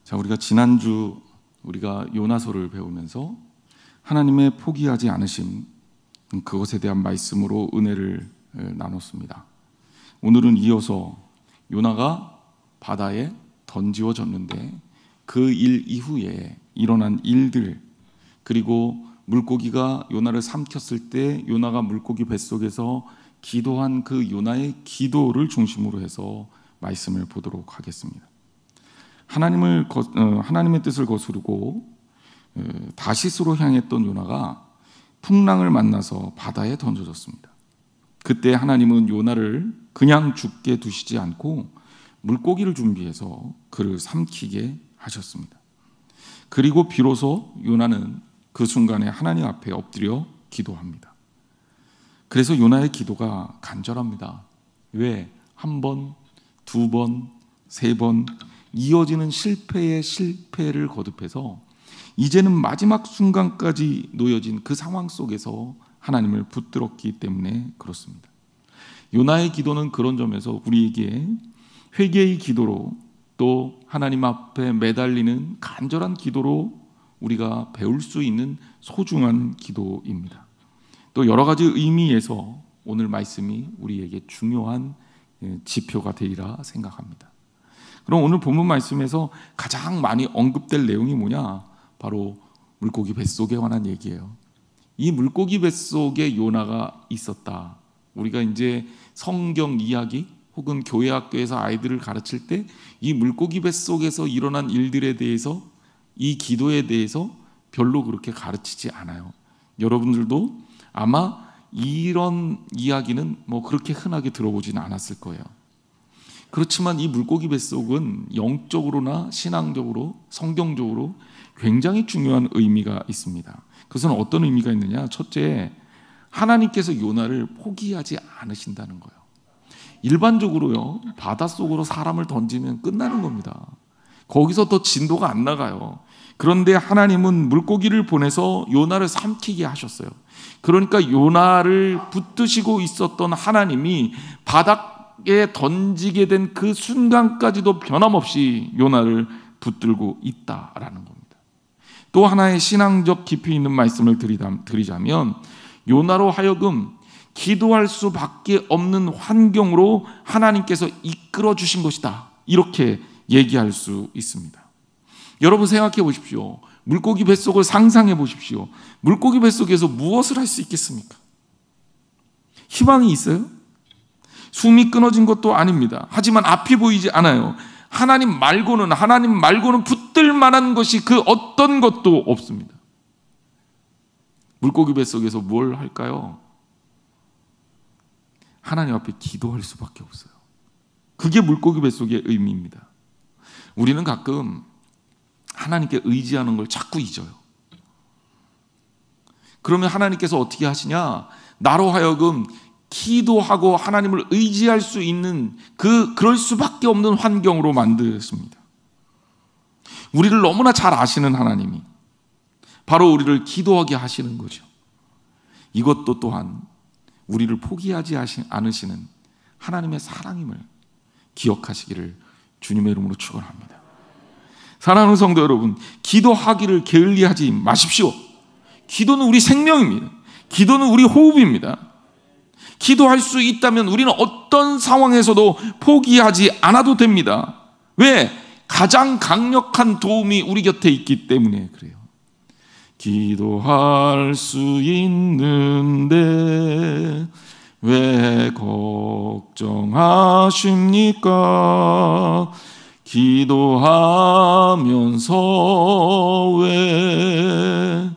자, 우리가 지난주 요나서를 배우면서 하나님의 포기하지 않으심, 그것에 대한 말씀으로 은혜를 나눴습니다. 오늘은 이어서 요나가 바다에 던지워졌는데 그 일 이후에 일어난 일들, 그리고 물고기가 요나를 삼켰을 때 요나가 물고기 뱃속에서 기도한 그 요나의 기도를 중심으로 해서 말씀을 보도록 하겠습니다. 하나님의 뜻을 거스르고 다시스로 향했던 요나가 풍랑을 만나서 바다에 던져졌습니다. 그때 하나님은 요나를 그냥 죽게 두시지 않고 물고기를 준비해서 그를 삼키게 하셨습니다. 그리고 비로소 요나는 그 순간에 하나님 앞에 엎드려 기도합니다. 그래서 요나의 기도가 간절합니다. 왜? 한 번, 두 번, 세 번 이어지는 실패에 실패를 거듭해서 이제는 마지막 순간까지 놓여진 그 상황 속에서 하나님을 붙들었기 때문에 그렇습니다. 요나의 기도는 그런 점에서 우리에게 회개의 기도로, 또 하나님 앞에 매달리는 간절한 기도로 우리가 배울 수 있는 소중한 기도입니다. 또 여러 가지 의미에서 오늘 말씀이 우리에게 중요한 지표가 되리라 생각합니다. 그럼 오늘 본문 말씀에서 가장 많이 언급될 내용이 뭐냐? 바로 물고기 뱃속에 관한 얘기예요. 이 물고기 뱃속에 요나가 있었다. 우리가 이제 성경 이야기 혹은 교회 학교에서 아이들을 가르칠 때 이 물고기 뱃속에서 일어난 일들에 대해서, 이 기도에 대해서 별로 그렇게 가르치지 않아요. 여러분들도 아마 이런 이야기는 그렇게 흔하게 들어보지는 않았을 거예요. 그렇지만 이 물고기 뱃속은 영적으로나 신앙적으로, 성경적으로 굉장히 중요한 의미가 있습니다. 그것은 어떤 의미가 있느냐? 첫째, 하나님께서 요나를 포기하지 않으신다는 거예요. 일반적으로요, 바닷속으로 사람을 던지면 끝나는 겁니다. 거기서 더 진도가 안 나가요. 그런데 하나님은 물고기를 보내서 요나를 삼키게 하셨어요. 그러니까 요나를 붙드시고 있었던 하나님이 바닥에 던지게 된 그 순간까지도 변함없이 요나를 붙들고 있다라는 겁니다. 또 하나의 신앙적 깊이 있는 말씀을 드리자면, 요나로 하여금 기도할 수밖에 없는 환경으로 하나님께서 이끌어 주신 것이다, 이렇게 얘기할 수 있습니다. 여러분 생각해 보십시오. 물고기 뱃속을 상상해 보십시오. 물고기 뱃속에서 무엇을 할 수 있겠습니까? 희망이 있어요? 숨이 끊어진 것도 아닙니다. 하지만 앞이 보이지 않아요. 하나님 말고는 붙들 만한 것이 그 어떤 것도 없습니다. 물고기 뱃속에서 뭘 할까요? 하나님 앞에 기도할 수밖에 없어요. 그게 물고기 뱃속의 의미입니다. 우리는 가끔 하나님께 의지하는 걸 자꾸 잊어요. 그러면 하나님께서 어떻게 하시냐? 나로 하여금 기도하고 하나님을 의지할 수 있는 그럴 수밖에 없는 환경으로 만드십니다. 우리를 너무나 잘 아시는 하나님이 바로 우리를 기도하게 하시는 거죠. 이것도 또한 우리를 포기하지 않으시는 하나님의 사랑임을 기억하시기를 주님의 이름으로 축원합니다. 사랑하는 성도 여러분, 기도하기를 게을리하지 마십시오. 기도는 우리 생명입니다. 기도는 우리 호흡입니다. 기도할 수 있다면 우리는 어떤 상황에서도 포기하지 않아도 됩니다. 왜? 가장 강력한 도움이 우리 곁에 있기 때문에 그래요. 기도할 수 있는데 왜 걱정하십니까? 기도하면서 왜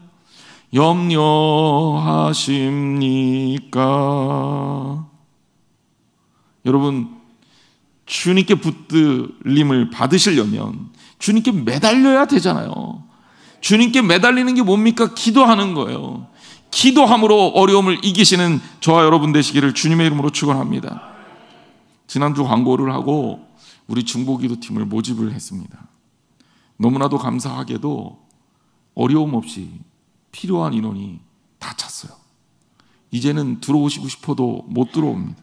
염려하십니까? 여러분, 주님께 붙들림을 받으시려면 주님께 매달려야 되잖아요. 주님께 매달리는 게 뭡니까? 기도하는 거예요. 기도함으로 어려움을 이기시는 저와 여러분 되시기를 주님의 이름으로 축원합니다. 지난주 광고를 하고 우리 중보기도팀을 모집을 했습니다. 너무나도 감사하게도 어려움 없이 필요한 인원이 다 찼어요. 이제는 들어오시고 싶어도 못 들어옵니다.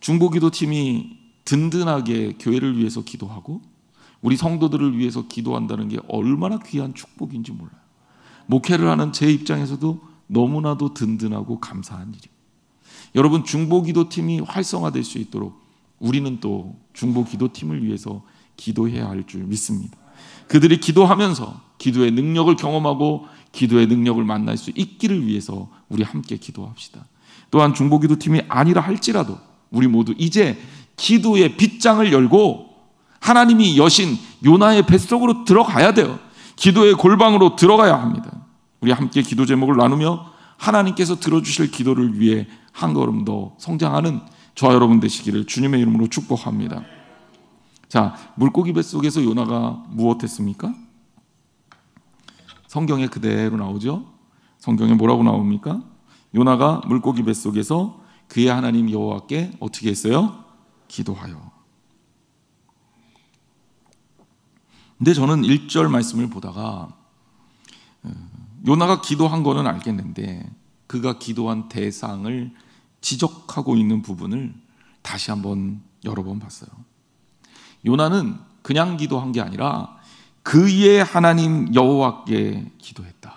중보기도팀이 든든하게 교회를 위해서 기도하고 우리 성도들을 위해서 기도한다는 게 얼마나 귀한 축복인지 몰라요. 목회를 하는 제 입장에서도 너무나도 든든하고 감사한 일이에요. 여러분, 중보기도팀이 활성화될 수 있도록 우리는 또 중보기도팀을 위해서 기도해야 할 줄 믿습니다. 그들이 기도하면서 기도의 능력을 경험하고 기도의 능력을 만날 수 있기를 위해서 우리 함께 기도합시다. 또한 중보기도팀이 아니라 할지라도 우리 모두 이제 기도의 빗장을 열고 하나님이 여신 요나의 뱃속으로 들어가야 돼요. 기도의 골방으로 들어가야 합니다. 우리 함께 기도 제목을 나누며 하나님께서 들어주실 기도를 위해 한 걸음 더 성장하는 저와 여러분 되시기를 주님의 이름으로 축복합니다. 자, 물고기 뱃속에서 요나가 무엇했습니까? 성경에 그대로 나오죠. 성경에 뭐라고 나옵니까? 요나가 물고기 뱃속에서 그의 하나님 여호와께 어떻게 했어요? 기도하여. 근데 저는 1절 말씀을 보다가 요나가 기도한 거는 알겠는데 그가 기도한 대상을 지적하고 있는 부분을 다시 한번 여러 번 봤어요. 요나는 그냥 기도한 게 아니라 그의 하나님 여호와께 기도했다.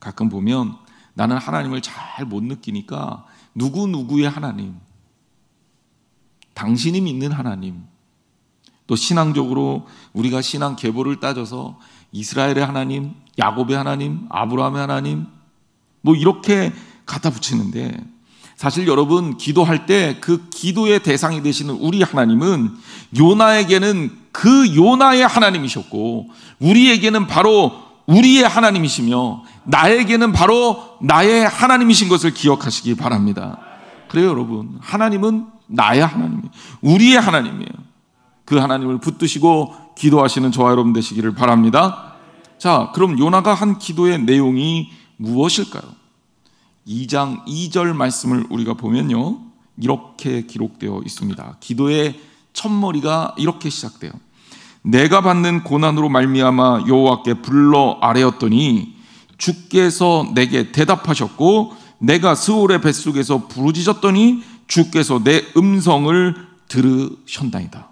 가끔 보면 나는 하나님을 잘 못 느끼니까 누구누구의 하나님, 당신이 믿는 하나님, 또 신앙적으로 우리가 신앙 계보를 따져서 이스라엘의 하나님, 야곱의 하나님, 아브라함의 하나님 뭐 이렇게 갖다 붙이는데 사실 여러분 기도할 때 그 기도의 대상이 되시는 우리 하나님은 요나에게는 그 요나의 하나님이셨고 우리에게는 바로 우리의 하나님이시며 나에게는 바로 나의 하나님이신 것을 기억하시기 바랍니다. 그래요 여러분, 하나님은 나의 하나님이에요. 우리의 하나님이에요. 그 하나님을 붙드시고 기도하시는 저와 여러분 되시기를 바랍니다. 자, 그럼 요나가 한 기도의 내용이 무엇일까요? 2장 2절 말씀을 우리가 보면요 이렇게 기록되어 있습니다. 기도의 첫머리가 이렇게 시작돼요. 내가 받는 고난으로 말미암아 여호와께 불러 아뢰었더니 주께서 내게 대답하셨고 내가 스올의 뱃속에서 부르짖었더니 주께서 내 음성을 들으셨나이다.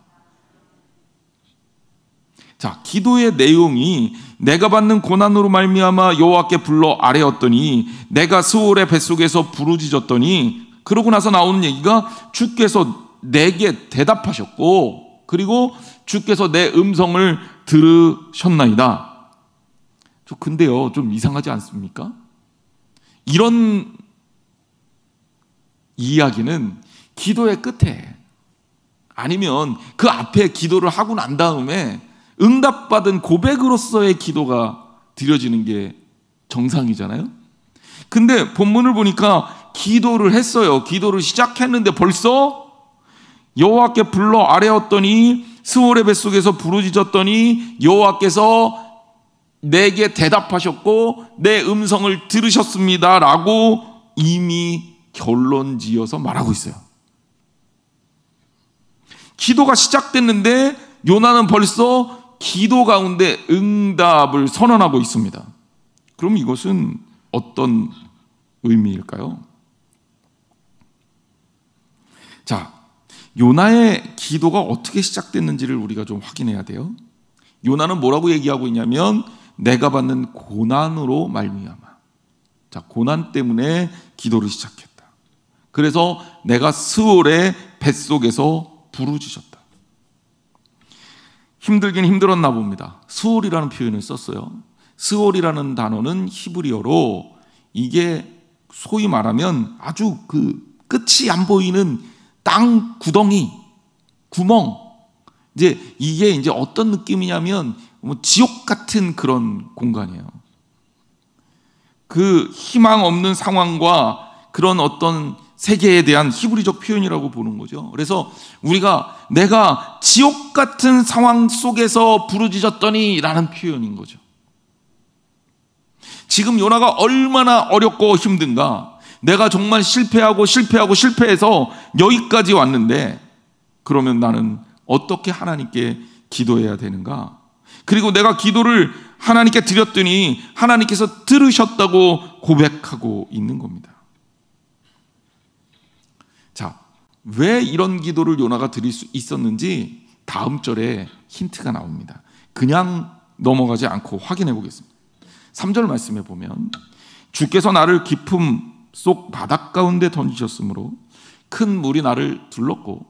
자, 기도의 내용이 내가 받는 고난으로 말미암아 여호와께 불러 아뢰었더니 내가 스올의 뱃속에서 부르짖었더니 그러고 나서 나오는 얘기가 주께서 내게 대답하셨고 그리고 주께서 내 음성을 들으셨나이다. 근데요 좀 이상하지 않습니까? 이런 이야기는 기도의 끝에 아니면 그 앞에 기도를 하고 난 다음에 응답받은 고백으로서의 기도가 드려지는 게 정상이잖아요. 근데 본문을 보니까 기도를 했어요. 기도를 시작했는데 벌써 여호와께 불러 아뢰었더니 스올의 뱃속에서 부르짖었더니 여호와께서 내게 대답하셨고 내 음성을 들으셨습니다 라고 이미 결론지어서 말하고 있어요. 기도가 시작됐는데 요나는 벌써 기도 가운데 응답을 선언하고 있습니다. 그럼 이것은 어떤 의미일까요? 자, 요나의 기도가 어떻게 시작됐는지를 우리가 좀 확인해야 돼요. 요나는 뭐라고 얘기하고 있냐면 내가 받는 고난으로 말미암아. 자, 고난 때문에 기도를 시작했다. 그래서 내가 스올의 뱃속에서 부르짖었다. 힘들긴 힘들었나 봅니다. 스올이라는 표현을 썼어요. 스올이라는 단어는 히브리어로 이게 소위 말하면 아주 그 끝이 안 보이는 땅 구덩이, 구멍. 이게 이제 어떤 느낌이냐면 지옥 같은 그런 공간이에요. 그 희망 없는 상황과 그런 어떤 세계에 대한 히브리적 표현이라고 보는 거죠. 그래서 우리가 내가 지옥 같은 상황 속에서 부르짖었더니 라는 표현인 거죠. 지금 요나가 얼마나 어렵고 힘든가. 내가 정말 실패해서 여기까지 왔는데 그러면 나는 어떻게 하나님께 기도해야 되는가? 그리고 내가 기도를 하나님께 드렸더니 하나님께서 들으셨다고 고백하고 있는 겁니다. 자, 왜 이런 기도를 요나가 드릴 수 있었는지 다음 절에 힌트가 나옵니다. 그냥 넘어가지 않고 확인해 보겠습니다. 3절 말씀에 보면 주께서 나를 깊음 속 바닷 가운데 던지셨으므로 큰 물이 나를 둘렀고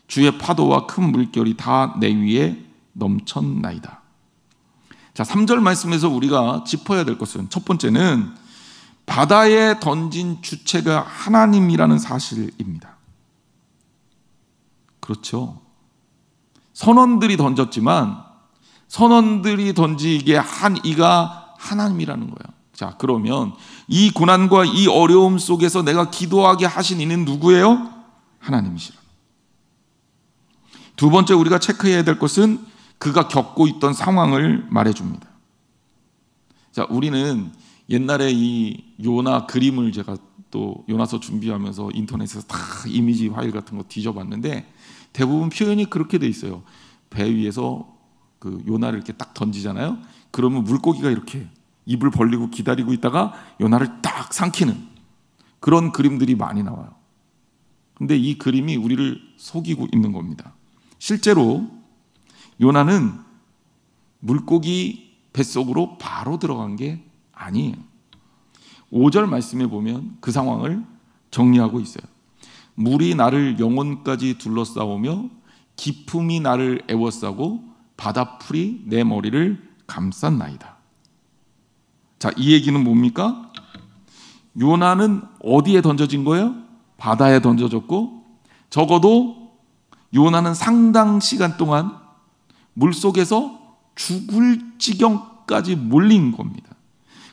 주의 파도와 큰 물결이 다 내 위에 넘쳤나이다. 자, 3절 말씀에서 우리가 짚어야 될 것은 첫 번째는 바다에 던진 주체가 하나님이라는 사실입니다. 그렇죠. 선원들이 던졌지만 선원들이 던지게 한 이가 하나님이라는 거예요. 자, 그러면 이 고난과 이 어려움 속에서 내가 기도하게 하신 이는 누구예요? 하나님이시라. 두 번째 우리가 체크해야 될 것은 그가 겪고 있던 상황을 말해줍니다. 자, 우리는 옛날에 이 요나 그림을 제가 또 요나서 준비하면서 인터넷에서 다 이미지 파일 같은 거 뒤져봤는데 대부분 표현이 그렇게 돼 있어요. 배 위에서 그 요나를 이렇게 딱 던지잖아요. 그러면 물고기가 이렇게 입을 벌리고 기다리고 있다가 요나를 딱 삼키는 그런 그림들이 많이 나와요. 근데 이 그림이 우리를 속이고 있는 겁니다. 실제로 요나는 물고기 뱃속으로 바로 들어간 게 아니에요. 5절 말씀에 보면 그 상황을 정리하고 있어요. 물이 나를 영혼까지 둘러싸오며 기품이 나를 애워싸고 바다풀이 내 머리를 감쌌나이다. 자, 이 얘기는 뭡니까? 요나는 어디에 던져진 거예요? 바다에 던져졌고 적어도 요나는 상당 시간 동안 물속에서 죽을 지경까지 몰린 겁니다.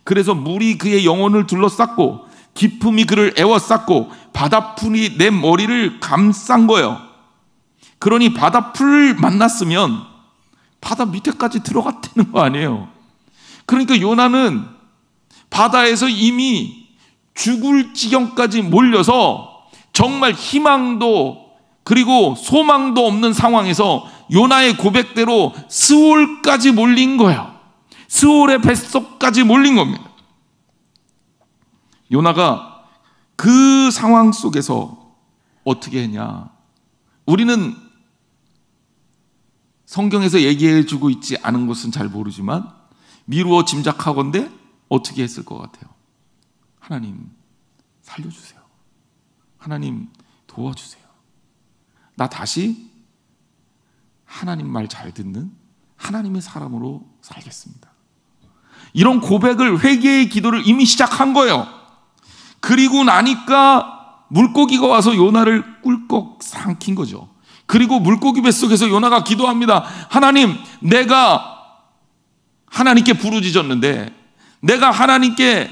그래서 물이 그의 영혼을 둘러쌌고 기품이 그를 애워쌌고 바다풀이 내 머리를 감싼 거예요. 그러니 바다풀을 만났으면 바다 밑에까지 들어갔다는 거 아니에요. 그러니까 요나는 바다에서 이미 죽을 지경까지 몰려서 정말 희망도 그리고 소망도 없는 상황에서 요나의 고백대로 스올까지 몰린 거예요. 스올의 뱃속까지 몰린 겁니다. 요나가 그 상황 속에서 어떻게 했냐? 우리는 성경에서 얘기해 주고 있지 않은 것은 잘 모르지만 미루어 짐작하건대 어떻게 했을 것 같아요? 하나님 살려주세요. 하나님 도와주세요. 나 다시 하나님 말 잘 듣는 하나님의 사람으로 살겠습니다. 이런 고백을, 회개의 기도를 이미 시작한 거예요. 그리고 나니까 물고기가 와서 요나를 꿀꺽 삼킨 거죠. 그리고 물고기 뱃속에서 요나가 기도합니다. 하나님, 내가 하나님께 부르짖었는데, 내가 하나님께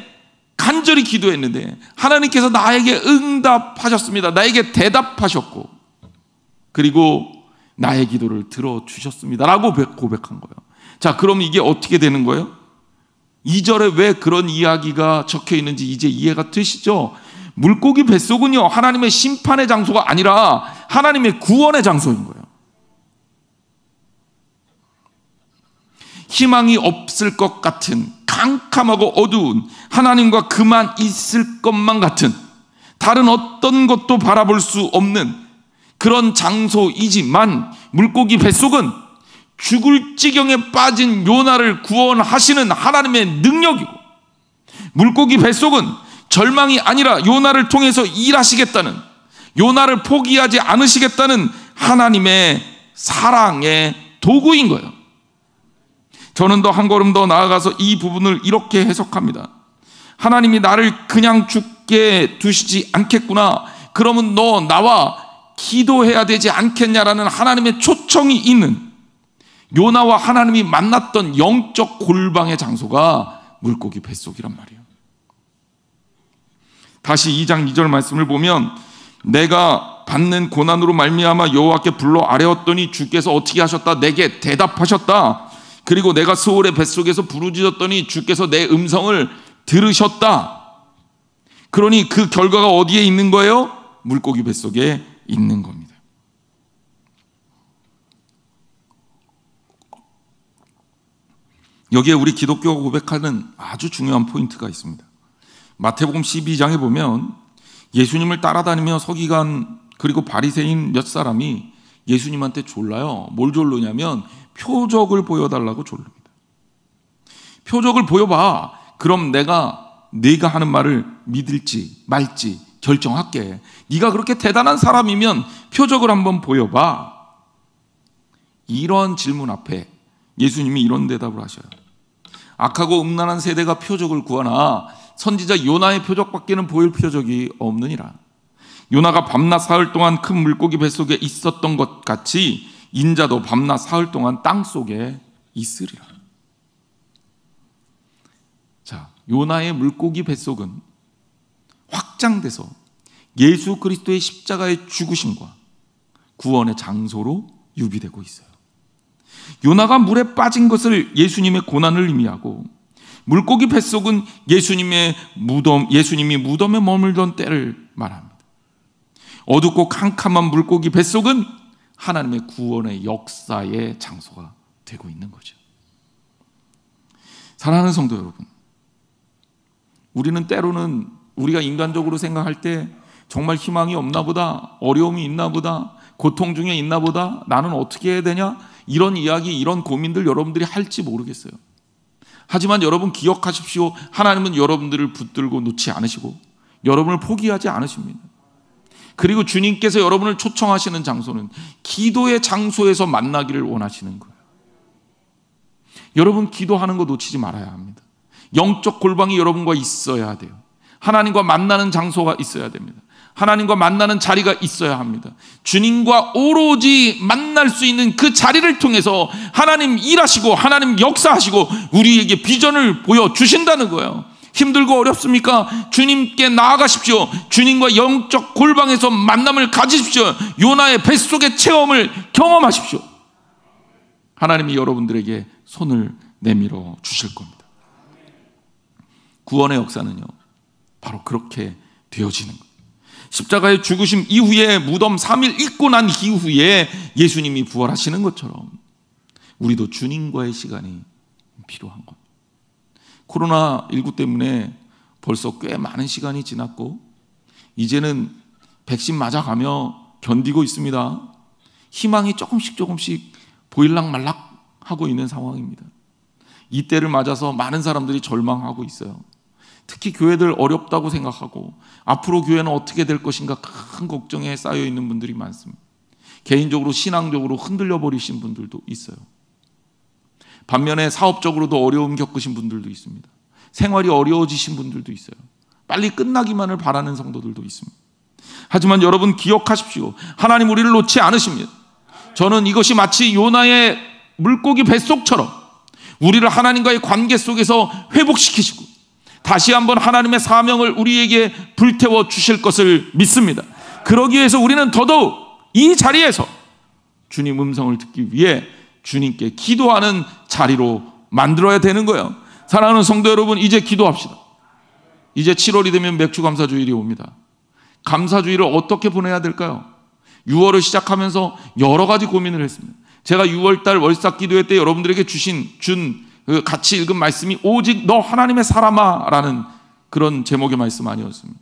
간절히 기도했는데 하나님께서 나에게 응답하셨습니다. 나에게 대답하셨고 그리고 나의 기도를 들어주셨습니다 라고 고백한 거예요. 자, 그럼 이게 어떻게 되는 거예요? 2절에 왜 그런 이야기가 적혀 있는지 이제 이해가 되시죠? 물고기 뱃속은요, 하나님의 심판의 장소가 아니라 하나님의 구원의 장소인 거예요. 희망이 없을 것 같은 캄캄하고 어두운, 하나님과 그만 있을 것만 같은, 다른 어떤 것도 바라볼 수 없는 그런 장소이지만 물고기 뱃속은 죽을 지경에 빠진 요나를 구원하시는 하나님의 능력이고, 물고기 뱃속은 절망이 아니라 요나를 통해서 일하시겠다는, 요나를 포기하지 않으시겠다는 하나님의 사랑의 도구인 거예요. 저는 더 한 걸음 더 나아가서 이 부분을 이렇게 해석합니다. 하나님이 나를 그냥 죽게 두시지 않겠구나, 그러면 너 나와 기도해야 되지 않겠냐라는 하나님의 초청이 있는, 요나와 하나님이 만났던 영적 골방의 장소가 물고기 뱃속이란 말이에요. 다시 2장 2절 말씀을 보면, 내가 받는 고난으로 말미암아 여호와께 불러 아뢰었더니 주께서 어떻게 하셨다? 내게 대답하셨다. 그리고 내가 스올의 뱃속에서 부르짖었더니 주께서 내 음성을 들으셨다. 그러니 그 결과가 어디에 있는 거예요? 물고기 뱃속에 있는 겁니다. 여기에 우리 기독교가 고백하는 아주 중요한 포인트가 있습니다. 마태복음 12장에 보면 예수님을 따라다니며 서기관 그리고 바리새인 몇 사람이 예수님한테 졸라요. 뭘 졸르냐면 표적을 보여달라고 졸릅니다. 표적을 보여봐. 그럼 네가 하는 말을 믿을지 말지 결정할게. 네가 그렇게 대단한 사람이면 표적을 한번 보여봐. 이런 질문 앞에 예수님이 이런 대답을 하셔요. 악하고 음란한 세대가 표적을 구하나 선지자 요나의 표적밖에는 보일 표적이 없느니라. 요나가 밤낮 사흘 동안 큰 물고기 뱃속에 있었던 것 같이 인자도 밤낮 사흘 동안 땅 속에 있으리라. 자, 요나의 물고기 뱃속은 확장돼서 예수 그리스도의 십자가의 죽으심과 구원의 장소로 유비되고 있어요. 요나가 물에 빠진 것을 예수님의 고난을 의미하고, 물고기 뱃속은 예수님이 무덤에 머물던 때를 말합니다. 어둡고 캄캄한 물고기 뱃속은 하나님의 구원의 역사의 장소가 되고 있는 거죠. 사랑하는 성도 여러분, 우리는 때로는 우리가 인간적으로 생각할 때 정말 희망이 없나 보다, 어려움이 있나 보다, 고통 중에 있나 보다, 나는 어떻게 해야 되냐, 이런 이야기, 이런 고민들 여러분들이 할지 모르겠어요. 하지만 여러분 기억하십시오. 하나님은 여러분들을 붙들고 놓지 않으시고 여러분을 포기하지 않으십니다. 그리고 주님께서 여러분을 초청하시는 장소는 기도의 장소에서 만나기를 원하시는 거예요. 여러분 기도하는 거 놓치지 말아야 합니다. 영적 골방이 여러분과 있어야 돼요. 하나님과 만나는 장소가 있어야 됩니다. 하나님과 만나는 자리가 있어야 합니다. 주님과 오로지 만날 수 있는 그 자리를 통해서 하나님 일하시고 하나님 역사하시고 우리에게 비전을 보여주신다는 거예요. 힘들고 어렵습니까? 주님께 나아가십시오. 주님과 영적 골방에서 만남을 가지십시오. 요나의 뱃속의 체험을 경험하십시오. 하나님이 여러분들에게 손을 내밀어 주실 겁니다. 구원의 역사는요, 바로 그렇게 되어지는 거예요. 십자가의 죽으심 이후에 무덤 3일 있고 난 이후에 예수님이 부활하시는 것처럼 우리도 주님과의 시간이 필요한 겁니다. 코로나19 때문에 벌써 꽤 많은 시간이 지났고 이제는 백신 맞아가며 견디고 있습니다. 희망이 조금씩 보일락말락 하고 있는 상황입니다. 이때를 맞아서 많은 사람들이 절망하고 있어요. 특히 교회들 어렵다고 생각하고 앞으로 교회는 어떻게 될 것인가 큰 걱정에 쌓여 있는 분들이 많습니다. 개인적으로 신앙적으로 흔들려 버리신 분들도 있어요. 반면에 사업적으로도 어려움 겪으신 분들도 있습니다. 생활이 어려워지신 분들도 있어요. 빨리 끝나기만을 바라는 성도들도 있습니다. 하지만 여러분 기억하십시오. 하나님 우리를 놓지 않으십니다. 저는 이것이 마치 요나의 물고기 뱃속처럼 우리를 하나님과의 관계 속에서 회복시키시고 다시 한번 하나님의 사명을 우리에게 불태워 주실 것을 믿습니다. 그러기 위해서 우리는 더더욱 이 자리에서 주님 음성을 듣기 위해 주님께 기도하는 자리로 만들어야 되는 거예요. 사랑하는 성도 여러분, 이제 기도합시다. 이제 7월이 되면 맥주감사주일이 옵니다. 감사주일을 어떻게 보내야 될까요? 6월을 시작하면서 여러 가지 고민을 했습니다. 제가 6월달 월삭 기도회 때 여러분들에게 준 같이 읽은 말씀이 오직 너 하나님의 사람아 라는 그런 제목의 말씀 아니었습니까?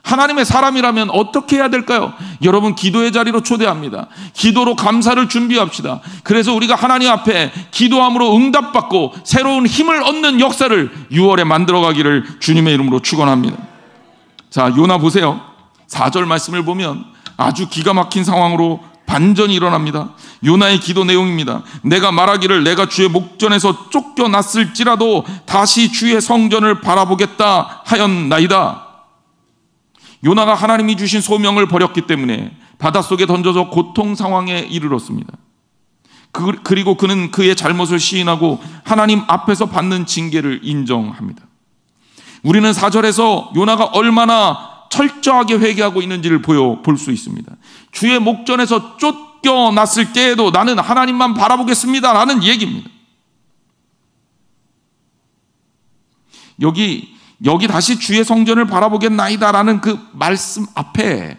하나님의 사람이라면 어떻게 해야 될까요? 여러분 기도의 자리로 초대합니다. 기도로 감사를 준비합시다. 그래서 우리가 하나님 앞에 기도함으로 응답받고 새로운 힘을 얻는 역사를 6월에 만들어가기를 주님의 이름으로 축원합니다. 자, 요나 보세요. 4절 말씀을 보면 아주 기가 막힌 상황으로 반전이 일어납니다. 요나의 기도 내용입니다. 내가 말하기를 내가 주의 목전에서 쫓겨났을지라도 다시 주의 성전을 바라보겠다 하였나이다. 요나가 하나님이 주신 소명을 버렸기 때문에 바닷속에 던져져 고통 상황에 이르렀습니다. 그리고 그는 그의 잘못을 시인하고 하나님 앞에서 받는 징계를 인정합니다. 우리는 4절에서 요나가 얼마나 철저하게 회개하고 있는지를 볼 수 있습니다. 주의 목전에서 쫓겨났을 때에도 나는 하나님만 바라보겠습니다 라는 얘기입니다. 여기 다시 주의 성전을 바라보겠나이다 라는 그 말씀 앞에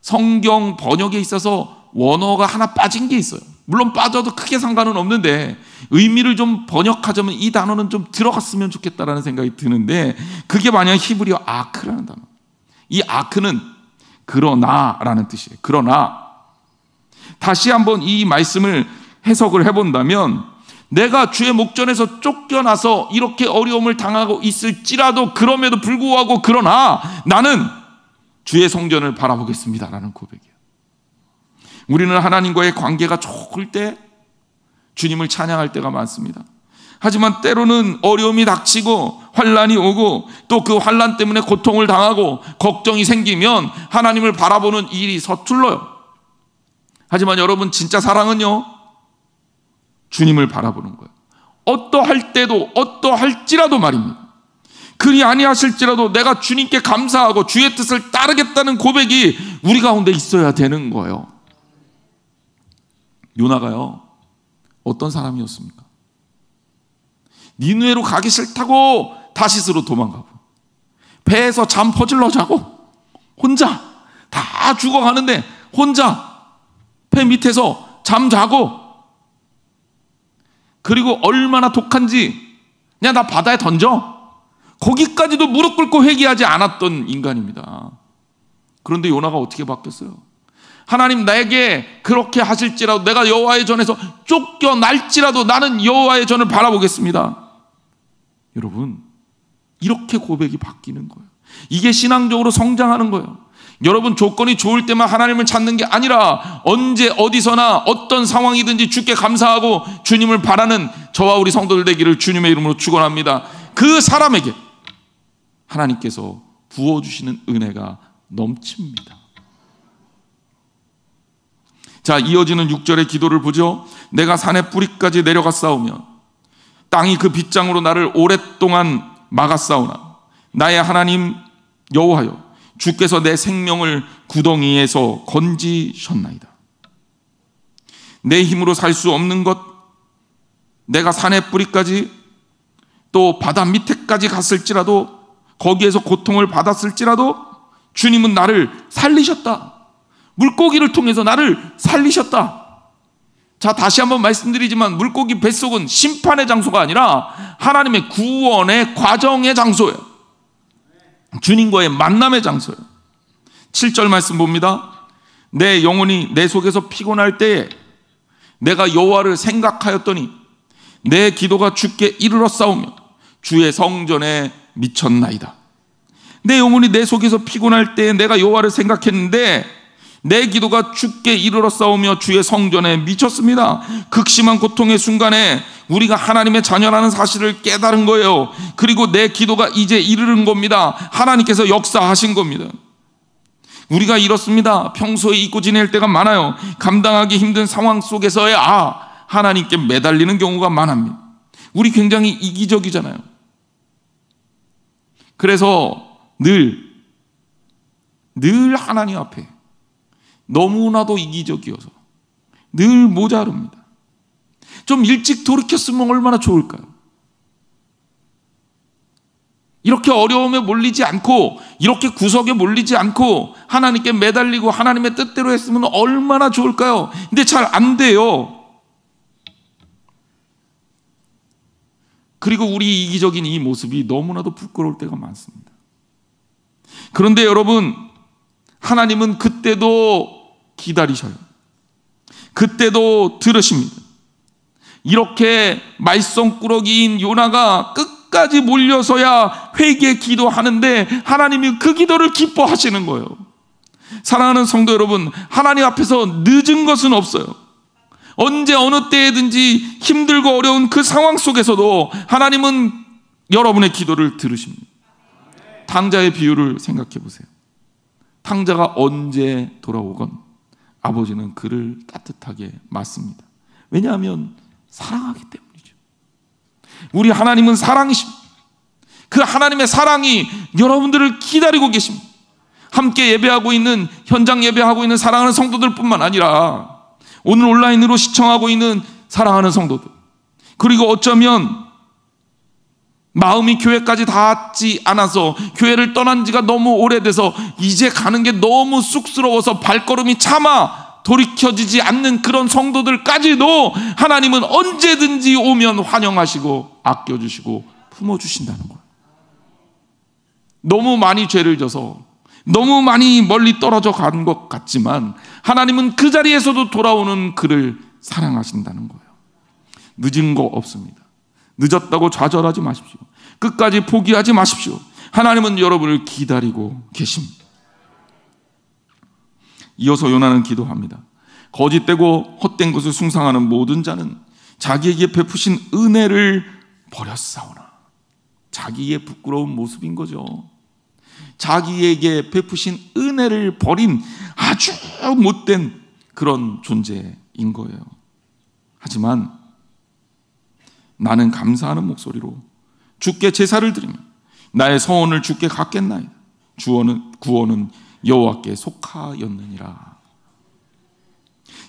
성경 번역에 있어서 원어가 하나 빠진 게 있어요. 물론 빠져도 크게 상관은 없는데 의미를 좀 번역하자면 이 단어는 좀 들어갔으면 좋겠다라는 생각이 드는데 그게 만약 히브리어 아크라는 단어. 이 아크는 그러나라는 뜻이에요. 그러나 다시 한번 이 말씀을 해석을 해본다면, 내가 주의 목전에서 쫓겨나서 이렇게 어려움을 당하고 있을지라도, 그럼에도 불구하고 그러나 나는 주의 성전을 바라보겠습니다라는 고백이에요. 우리는 하나님과의 관계가 좋을 때 주님을 찬양할 때가 많습니다. 하지만 때로는 어려움이 닥치고 환난이 오고 또 그 환난 때문에 고통을 당하고 걱정이 생기면 하나님을 바라보는 일이 서툴러요. 하지만 여러분, 진짜 사랑은요, 주님을 바라보는 거예요. 어떠할 때도, 어떠할지라도 말입니다. 그리 아니하실지라도 내가 주님께 감사하고 주의 뜻을 따르겠다는 고백이 우리 가운데 있어야 되는 거예요. 요나가요, 어떤 사람이었습니까? 니느웨로 가기 싫다고 다시스로 도망가고, 배에서 잠 퍼질러 자고, 혼자 다 죽어가는데 혼자 배 밑에서 잠 자고, 그리고 얼마나 독한지 그냥 다 바다에 던져, 거기까지도 무릎 꿇고 회개하지 않았던 인간입니다. 그런데 요나가 어떻게 바뀌었어요? 하나님, 나에게 그렇게 하실지라도, 내가 여호와의 전에서 쫓겨날지라도 나는 여호와의 전을 바라보겠습니다. 여러분, 이렇게 고백이 바뀌는 거예요. 이게 신앙적으로 성장하는 거예요. 여러분, 조건이 좋을 때만 하나님을 찾는 게 아니라 언제 어디서나 어떤 상황이든지 주께 감사하고 주님을 바라는 저와 우리 성도들 되기를 주님의 이름으로 축원합니다. 그 사람에게 하나님께서 부어주시는 은혜가 넘칩니다. 자, 이어지는 6절의 기도를 보죠. 내가 산의 뿌리까지 내려가 싸우며 땅이 그 빗장으로 나를 오랫동안 막았사오나 나의 하나님 여호와여, 주께서 내 생명을 구덩이에서 건지셨나이다. 내 힘으로 살 수 없는 것, 내가 산의 뿌리까지 또 바다 밑에까지 갔을지라도, 거기에서 고통을 받았을지라도 주님은 나를 살리셨다. 물고기를 통해서 나를 살리셨다. 자, 다시 한번 말씀드리지만 물고기 뱃속은 심판의 장소가 아니라 하나님의 구원의 과정의 장소예요. 주님과의 만남의 장소예요. 7절 말씀 봅니다. 내 영혼이 내 속에서 피곤할 때에 내가 여호와를 생각하였더니 내 기도가 주께 이르러 싸우며 주의 성전에 미쳤나이다. 내 영혼이 내 속에서 피곤할 때에 내가 여호와를 생각했는데 내 기도가 주께 이르러 싸우며 주의 성전에 미쳤습니다. 극심한 고통의 순간에 우리가 하나님의 자녀라는 사실을 깨달은 거예요. 그리고 내 기도가 이제 이르는 겁니다. 하나님께서 역사하신 겁니다. 우리가 이렇습니다. 평소에 잊고 지낼 때가 많아요. 감당하기 힘든 상황 속에서야 하나님께 매달리는 경우가 많습니다. 우리 굉장히 이기적이잖아요. 그래서 늘 하나님 앞에 너무나도 이기적이어서 늘 모자릅니다. 좀 일찍 돌이켰으면 얼마나 좋을까요? 이렇게 어려움에 몰리지 않고, 이렇게 구석에 몰리지 않고 하나님께 매달리고 하나님의 뜻대로 했으면 얼마나 좋을까요? 근데 잘 안 돼요. 그리고 우리 이기적인 이 모습이 너무나도 부끄러울 때가 많습니다. 그런데 여러분, 하나님은 그때도 기다리셔요. 그때도 들으십니다. 이렇게 말썽꾸러기인 요나가 끝까지 몰려서야 회개 기도하는데 하나님이 그 기도를 기뻐하시는 거예요. 사랑하는 성도 여러분, 하나님 앞에서 늦은 것은 없어요. 언제 어느 때든지 힘들고 어려운 그 상황 속에서도 하나님은 여러분의 기도를 들으십니다. 탕자의 비유를 생각해 보세요. 탕자가 언제 돌아오건 아버지는 그를 따뜻하게 맞습니다. 왜냐하면 사랑하기 때문이죠. 우리 하나님은 사랑이십니다. 그 하나님의 사랑이 여러분들을 기다리고 계십니다. 함께 예배하고 있는, 현장 예배하고 있는 사랑하는 성도들 뿐만 아니라 오늘 온라인으로 시청하고 있는 사랑하는 성도들, 그리고 어쩌면 마음이 교회까지 닿지 않아서 교회를 떠난 지가 너무 오래돼서 이제 가는 게 너무 쑥스러워서 발걸음이 차마 돌이켜지지 않는 그런 성도들까지도 하나님은 언제든지 오면 환영하시고 아껴주시고 품어주신다는 거예요. 너무 많이 죄를 져서 너무 많이 멀리 떨어져 간 것 같지만 하나님은 그 자리에서도 돌아오는 그를 사랑하신다는 거예요. 늦은 거 없습니다. 늦었다고 좌절하지 마십시오. 끝까지 포기하지 마십시오. 하나님은 여러분을 기다리고 계십니다. 이어서 요나는 기도합니다. 거짓되고 헛된 것을 숭상하는 모든 자는 자기에게 베푸신 은혜를 버렸사오나. 자기의 부끄러운 모습인 거죠. 자기에게 베푸신 은혜를 버린 아주 못된 그런 존재인 거예요. 하지만 나는 감사하는 목소리로 주께 제사를 드리며 나의 서원을 주께 갚겠나이다. 구원은 여호와께 속하였느니라.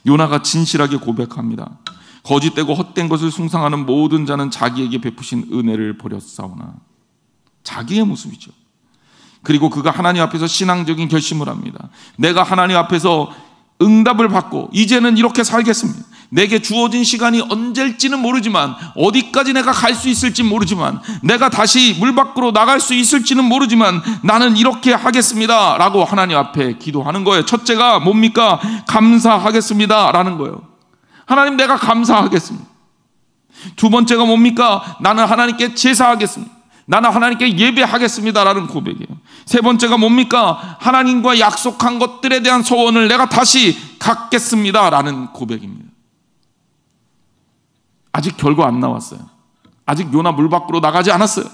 요나가 진실하게 고백합니다. 거짓되고 헛된 것을 숭상하는 모든 자는 자기에게 베푸신 은혜를 버렸사오나. 자기의 모습이죠. 그리고 그가 하나님 앞에서 신앙적인 결심을 합니다. 내가 하나님 앞에서 응답을 받고 이제는 이렇게 살겠습니다. 내게 주어진 시간이 언제일지는 모르지만, 어디까지 내가 갈 수 있을지 모르지만, 내가 다시 물 밖으로 나갈 수 있을지는 모르지만 나는 이렇게 하겠습니다 라고 하나님 앞에 기도하는 거예요. 첫째가 뭡니까? 감사하겠습니다 라는 거예요. 하나님, 내가 감사하겠습니다. 두 번째가 뭡니까? 나는 하나님께 제사하겠습니다. 나는 하나님께 예배하겠습니다라는 고백이에요. 세 번째가 뭡니까? 하나님과 약속한 것들에 대한 소원을 내가 다시 갖겠습니다라는 고백입니다. 아직 결과 안 나왔어요. 아직 요나 물 밖으로 나가지 않았어요.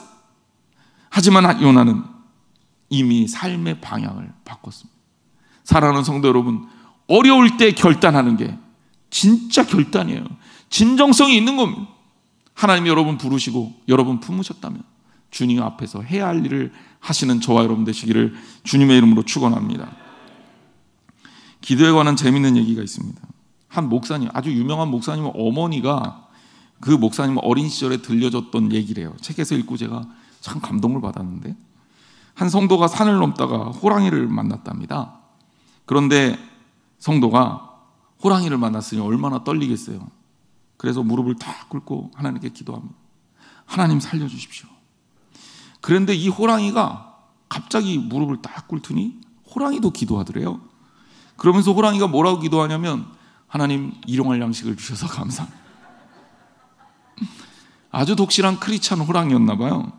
하지만 요나는 이미 삶의 방향을 바꿨습니다. 사랑하는 성도 여러분, 어려울 때 결단하는 게 진짜 결단이에요. 진정성이 있는 겁니다. 하나님이 여러분 부르시고 여러분 품으셨다면 주님 앞에서 해야 할 일을 하시는 저와 여러분 되시기를 주님의 이름으로 축원합니다. 기도에 관한 재밌는 얘기가 있습니다. 한 목사님, 아주 유명한 목사님 어머니가 그 목사님 어린 시절에 들려줬던 얘기래요. 책에서 읽고 제가 참 감동을 받았는데, 한 성도가 산을 넘다가 호랑이를 만났답니다. 그런데 성도가 호랑이를 만났으니 얼마나 떨리겠어요. 그래서 무릎을 탁 꿇고 하나님께 기도합니다. 하나님 살려주십시오. 그런데 이 호랑이가 갑자기 무릎을 딱 꿇더니 호랑이도 기도하더래요. 그러면서 호랑이가 뭐라고 기도하냐면, 하나님 일용할 양식을 주셔서 감사합니다. 아주 독실한 크리스찬 호랑이였나 봐요.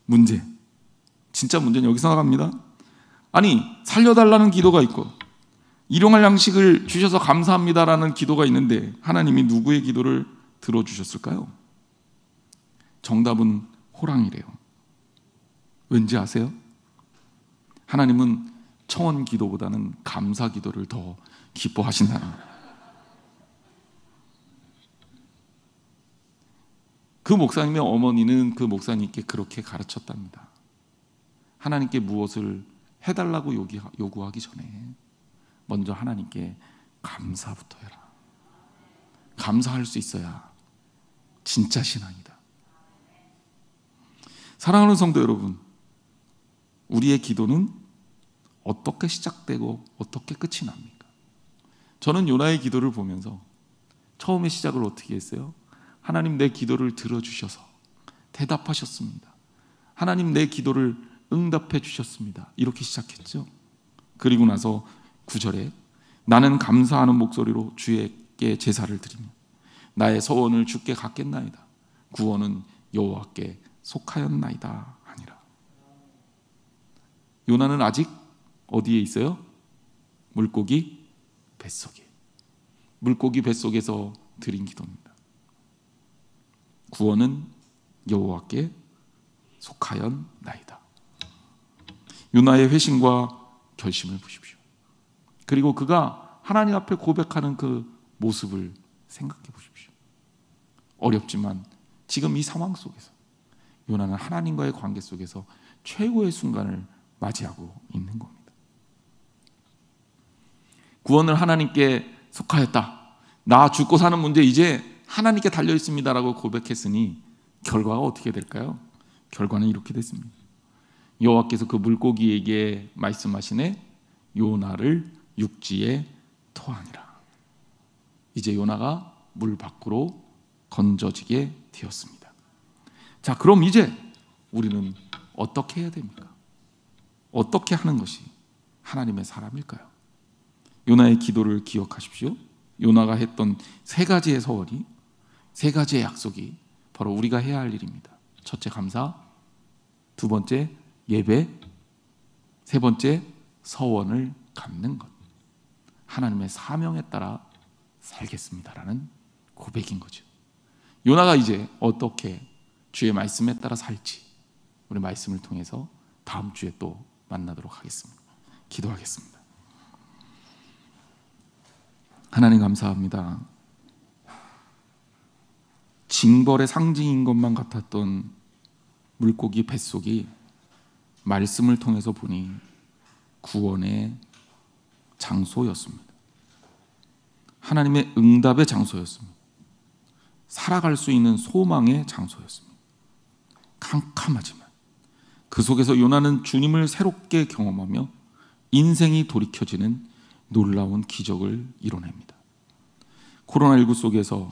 문제, 진짜 문제는 여기서 나갑니다. 아니, 살려달라는 기도가 있고 일용할 양식을 주셔서 감사합니다라는 기도가 있는데 하나님이 누구의 기도를 들어주셨을까요? 정답은 호랑이래요. 왠지 아세요? 하나님은 청원 기도보다는 감사 기도를 더 기뻐하신다는 거예요. 그 목사님의 어머니는 그 목사님께 그렇게 가르쳤답니다. 하나님께 무엇을 해달라고 요구하기 전에 먼저 하나님께 감사부터 해라. 감사할 수 있어야 진짜 신앙이다. 사랑하는 성도 여러분, 우리의 기도는 어떻게 시작되고 어떻게 끝이 납니까? 저는 요나의 기도를 보면서 처음에 시작을 어떻게 했어요? 하나님, 내 기도를 들어주셔서 대답하셨습니다. 하나님, 내 기도를 응답해 주셨습니다. 이렇게 시작했죠. 그리고 나서 9절에 나는 감사하는 목소리로 주께 제사를 드리며 나의 서원을 주께 갚겠나이다. 구원은 여호와께 속하였나이다 하니라. 요나는 아직 어디에 있어요? 물고기 뱃속에. 물고기 뱃속에서 드린 기도입니다. 구원은 여호와께 속하였나이다. 요나의 회심과 결심을 보십시오. 그리고 그가 하나님 앞에 고백하는 그 모습을 생각해 보십시오. 어렵지만 지금 이 상황 속에서 요나는 하나님과의 관계 속에서 최고의 순간을 맞이하고 있는 겁니다. 구원을 하나님께 속하였다. 나 죽고 사는 문제 이제 하나님께 달려 있습니다라고 고백했으니 결과가 어떻게 될까요? 결과는 이렇게 됐습니다. 여호와께서 그 물고기에게 말씀하시네, 요나를 육지에 토하니라. 이제 요나가 물 밖으로 건져지게 되었습니다. 자, 그럼 이제 우리는 어떻게 해야 됩니까? 어떻게 하는 것이 하나님의 사람일까요? 요나의 기도를 기억하십시오. 요나가 했던 세 가지의 서원이, 세 가지의 약속이 바로 우리가 해야 할 일입니다. 첫째, 감사. 두 번째, 예배. 세 번째, 서원을 갚는 것. 하나님의 사명에 따라 살겠습니다라는 고백인 거죠. 요나가 이제 어떻게 주의 말씀에 따라 살지, 우리 말씀을 통해서 다음 주에 또 만나도록 하겠습니다. 기도하겠습니다. 하나님 감사합니다. 징벌의 상징인 것만 같았던 물고기 뱃속이 말씀을 통해서 보니 구원의 장소였습니다. 하나님의 응답의 장소였습니다. 살아갈 수 있는 소망의 장소였습니다. 캄캄하지만 그 속에서 요나는 주님을 새롭게 경험하며 인생이 돌이켜지는 놀라운 기적을 이뤄냅니다. 코로나19 속에서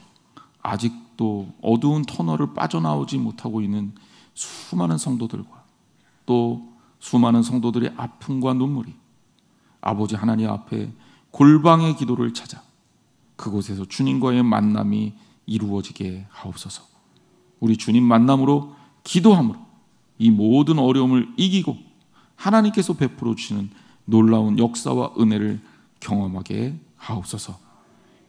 아직도 어두운 터널을 빠져나오지 못하고 있는 수많은 성도들과 또 수많은 성도들의 아픔과 눈물이 아버지 하나님 앞에 골방의 기도를 찾아 그곳에서 주님과의 만남이 이루어지게 하옵소서. 우리 주님 만남으로, 기도함으로 이 모든 어려움을 이기고 하나님께서 베풀어 주시는 놀라운 역사와 은혜를 경험하게 하옵소서.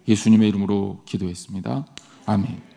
예수님의 이름으로 기도했습니다. 아멘.